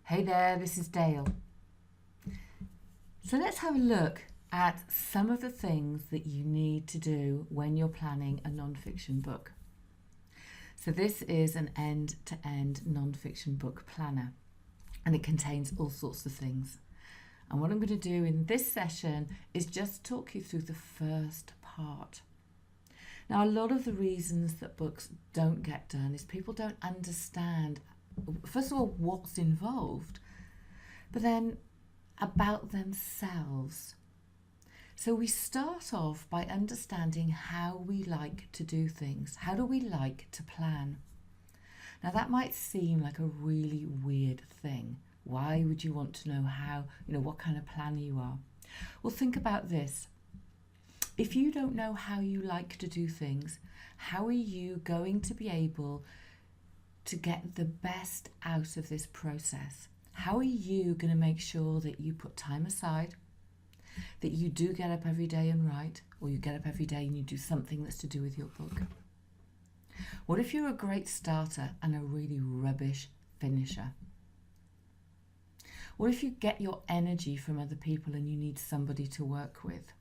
Hey there, this is Dale. So let's have a look at some of the things that you need to do when you're planning a non-fiction book. So this is an end-to-end non-fiction book planner, and it contains all sorts of things. And what I'm going to do in this session is just talk you through the first part. Now, a lot of the reasons that books don't get done is people don't understand, first of all, what's involved, but then about themselves. So we start off by understanding how we like to do things. How do we like to plan? Now that might seem like a really weird thing. Why would you want to know what kind of planner you are? Well, think about this. If you don't know how you like to do things, how are you going to be able to get the best out of this process? How are you going to make sure that you put time aside, that you do get up every day and write, or you get up every day and you do something that's to do with your book? What if you're a great starter and a really rubbish finisher? What if you get your energy from other people and you need somebody to work with?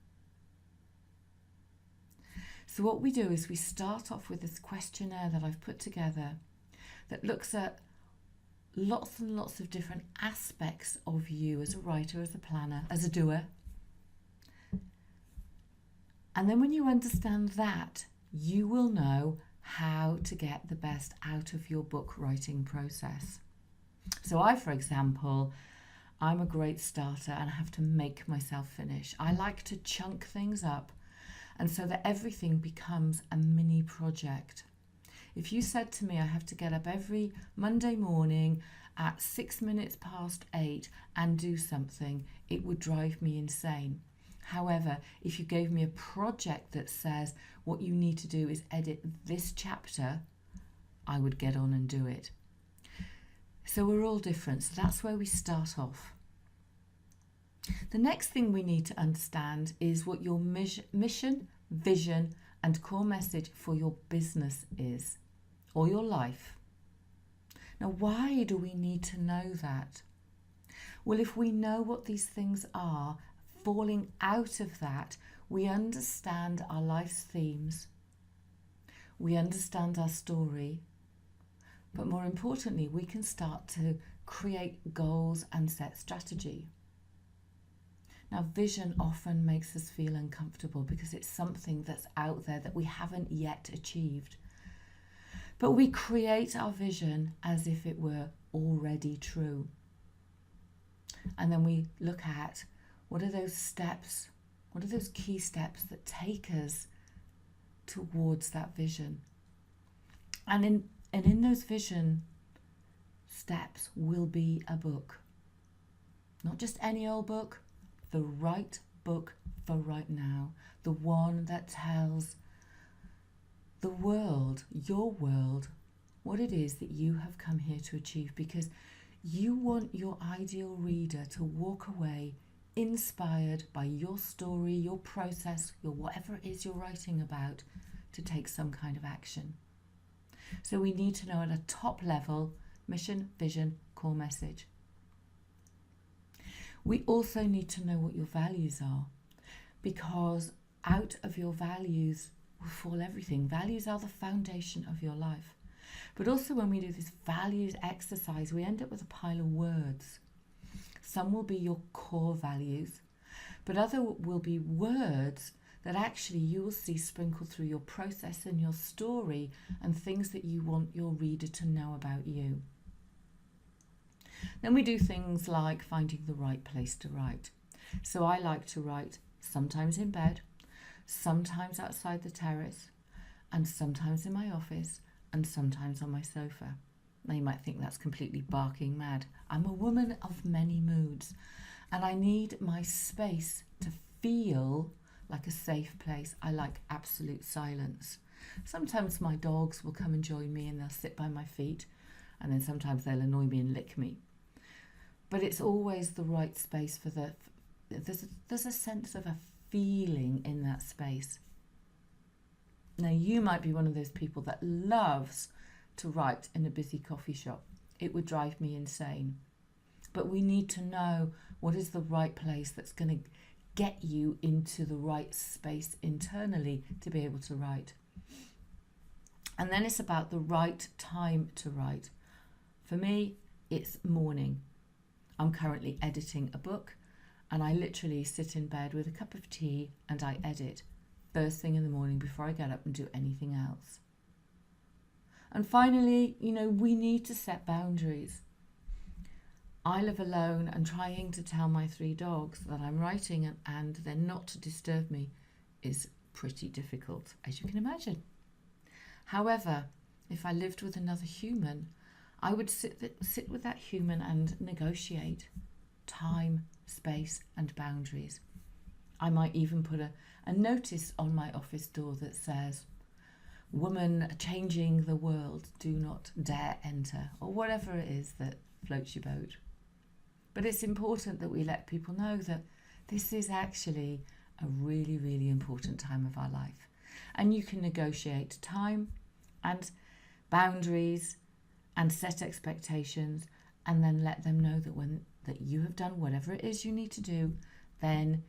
So what we do is we start off with this questionnaire that I've put together that looks at lots and lots of different aspects of you as a writer, as a planner, as a doer. And then when you understand that, you will know how to get the best out of your book writing process. So for example, I'm a great starter and I have to make myself finish. I like to chunk things up, and so that everything becomes a mini project. If you said to me I have to get up every Monday morning at 8 and do something, it would drive me insane. However, if you gave me a project that says what you need to do is edit this chapter, I would get on and do it. So we're all different. So that's where we start off. The next thing we need to understand is what your mission, vision, and core message for your business is, or your life. Now, why do we need to know that? Well, if we know what these things are, falling out of that, we understand our life's themes, we understand our story, but more importantly, we can start to create goals and set strategy. Now, vision often makes us feel uncomfortable because it's something that's out there that we haven't yet achieved. But we create our vision as if it were already true. And then we look at what are those steps, what are those key steps that take us towards that vision. And in those vision steps will be a book. Not just any old book, the right book for right now. The one that tells the world, your world, what it is that you have come here to achieve, because you want your ideal reader to walk away inspired by your story, your process, your whatever it is you're writing about, to take some kind of action. So we need to know at a top level, mission, vision, core message. We also need to know what your values are, because out of your values will fall everything. Values are the foundation of your life. But also when we do this values exercise, we end up with a pile of words. Some will be your core values, but other will be words that actually you will see sprinkled through your process and your story and things that you want your reader to know about you. Then we do things like finding the right place to write. So I like to write sometimes in bed, sometimes outside the terrace, and sometimes in my office, and sometimes on my sofa. Now you might think that's completely barking mad. I'm a woman of many moods, and I need my space to feel like a safe place. I like absolute silence. Sometimes my dogs will come and join me and they'll sit by my feet, and then sometimes they'll annoy me and lick me. But it's always the right space for there's a sense of a feeling in that space. Now you might be one of those people that loves to write in a busy coffee shop. It would drive me insane. but we need to know what is the right place that's going to get you into the right space internally to be able to write. And then it's about the right time to write. For me, it's morning. I'm currently editing a book, and I literally sit in bed with a cup of tea and I edit first thing in the morning before I get up and do anything else. And finally, we need to set boundaries. I live alone, and trying to tell my 3 dogs that I'm writing and they're not to disturb me is pretty difficult, as you can imagine. However, if I lived with another human, I would sit with that human and negotiate time, space, and boundaries. I might even put a notice on my office door that says, "Woman changing the world, do not dare enter," or whatever it is that floats your boat. But it's important that we let people know that this is actually a really, really important time of our life. And you can negotiate time and boundaries and set expectations, and then let them know that you have done whatever it is you need to do, then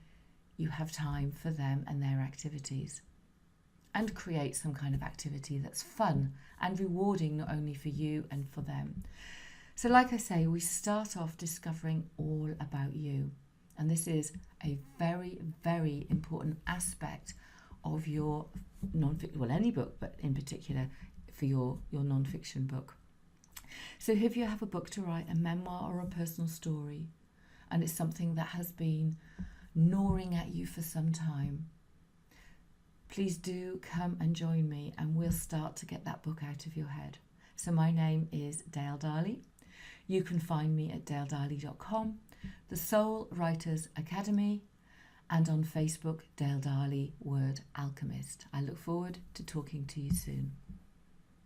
you have time for them and their activities. And create some kind of activity that's fun and rewarding, not only for you and for them. So like I say, we start off discovering all about you. And this is a very, very important aspect of your non-fiction, well, any book, but in particular for your non-fiction book. So if you have a book to write, a memoir or a personal story, and it's something that has been gnawing at you for some time, please do come and join me, and we'll start to get that book out of your head. So my name is Dale Darley. You can find me at daledarley.com, the Soul Writers Academy, and on Facebook, Dale Darley, Word Alchemist. I look forward to talking to you soon.